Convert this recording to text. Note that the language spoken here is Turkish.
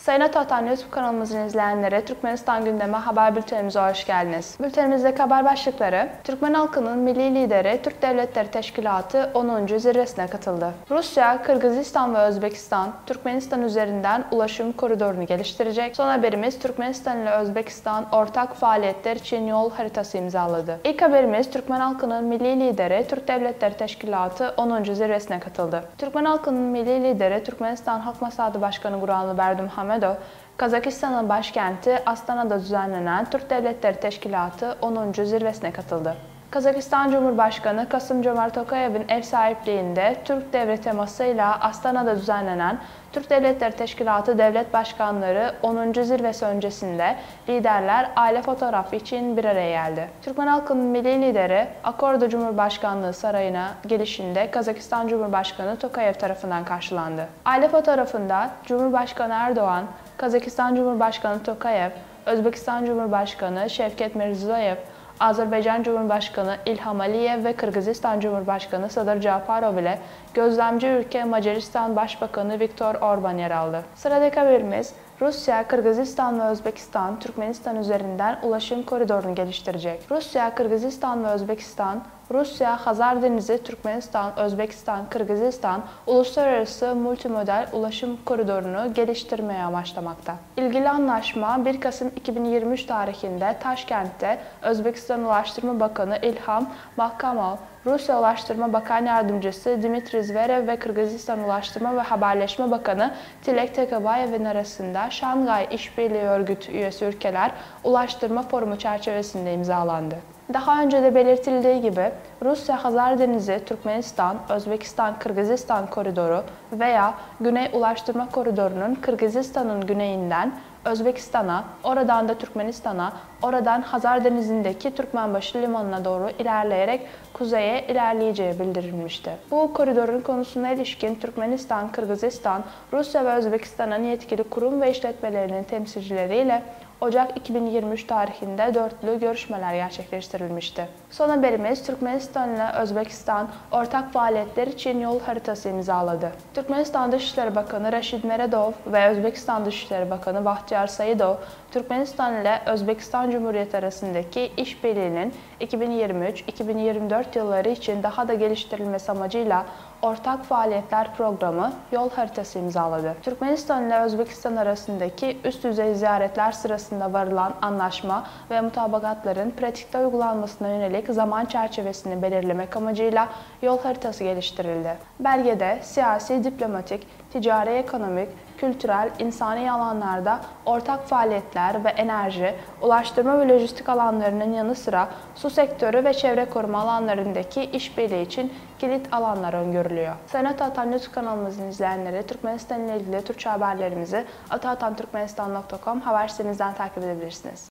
Sayın Atatan YouTube kanalımızın izleyenleri, Türkmenistan gündemi haber bültenimize hoş geldiniz. Bültenimizdeki haber başlıkları: Türkmen halkının milli lideri Türk Devletleri Teşkilatı 10. zirvesine katıldı. Rusya, Kırgızistan ve Özbekistan, Türkmenistan üzerinden ulaşım koridorunu geliştirecek. Son haberimiz: Türkmenistan ile Özbekistan ortak faaliyetler için yol haritası imzaladı. İlk haberimiz: Türkmen halkının milli lideri Türk Devletleri Teşkilatı 10. zirvesine katıldı. Türkmen halkının milli lideri Türkmenistan Halk Maslahatı Başkanı Gurbanguly Berdimuhamedov, Kazakistan'ın başkenti Astana'da düzenlenen Türk Devletleri Teşkilatı 10. zirvesine katıldı. Kazakistan Cumhurbaşkanı Kasım-Jomart Tokayev'in ev sahipliğinde Türk devri temasıyla Astana'da düzenlenen Türk Devletleri Teşkilatı Devlet Başkanları 10. zirvesi öncesinde liderler aile fotoğrafı için bir araya geldi. Türkmen halkının milli lideri Akordo Cumhurbaşkanlığı Sarayı'na gelişinde Kazakistan Cumhurbaşkanı Tokayev tarafından karşılandı. Aile fotoğrafında Cumhurbaşkanı Erdoğan, Kazakistan Cumhurbaşkanı Tokayev, Özbekistan Cumhurbaşkanı Şevket Mirziyoyev, Azerbaycan Cumhurbaşkanı İlham Aliyev ve Kırgızistan Cumhurbaşkanı Sadır Japarov ile gözlemci ülke Macaristan Başbakanı Viktor Orban yer aldı. Sıradaki haberimiz: Rusya, Kırgızistan ve Özbekistan, Türkmenistan üzerinden ulaşım koridorunu geliştirecek. Rusya, Kırgızistan ve Özbekistan, Rusya-Hazar Denizi, Türkmenistan, Özbekistan, Kırgızistan uluslararası multimodal ulaşım koridorunu geliştirmeye amaçlamakta. İlgili anlaşma 1 Kasım 2023 tarihinde Taşkent'te Özbekistan Ulaştırma Bakanı İlham Mahkamov, Rusya Ulaştırma Bakan Yardımcısı Dmitri Zverev ve Kırgızistan Ulaştırma ve Haberleşme Bakanı Tilek Tekebayev'in arasında Şanghay İşbirliği Örgütü üyesi ülkeler Ulaştırma Forumu çerçevesinde imzalandı. Daha önce de belirtildiği gibi Rusya-Hazar Denizi, Türkmenistan, Özbekistan, Kırgızistan koridoru veya Güney Ulaştırma Koridoru'nun Kırgızistan'ın güneyinden Özbekistan'a, oradan da Türkmenistan'a, oradan Hazar Denizi'ndeki Türkmenbaşı Limanı'na doğru ilerleyerek kuzeye ilerleyeceği bildirilmişti. Bu koridorun konusuna ilişkin Türkmenistan, Kırgızistan, Rusya ve Özbekistan'ın yetkili kurum ve işletmelerinin temsilcileriyle Ocak 2023 tarihinde dörtlü görüşmeler gerçekleştirilmişti. Son haberimiz: Türkmenistan ile Özbekistan ortak faaliyetler için yol haritası imzaladı. Türkmenistan Dışişleri Bakanı Raşid Meredov ve Özbekistan Dışişleri Bakanı Bahtiyar Saidov, Türkmenistan ile Özbekistan Cumhuriyeti arasındaki işbirliğinin 2023-2024 yılları için daha da geliştirilmesi amacıyla Ortak Faaliyetler Programı yol haritası imzaladı. Türkmenistan ile Özbekistan arasındaki üst düzey ziyaretler sırasında varılan anlaşma ve mutabakatların pratikte uygulanmasına yönelik zaman çerçevesini belirlemek amacıyla yol haritası geliştirildi. Belgede siyasi, diplomatik, ticari, ekonomik, kültürel, insani alanlarda ortak faaliyetler ve enerji, ulaştırma ve lojistik alanlarının yanı sıra su sektörü ve çevre koruma alanlarındaki işbirliği için kilit alanlar öngörülüyor. Sayın Atatan YouTube kanalımızın izleyenleri, Türkmenistan ile ilgili Türkçe haberlerimizi atatanturkmenistan.com haber sitemizden takip edebilirsiniz.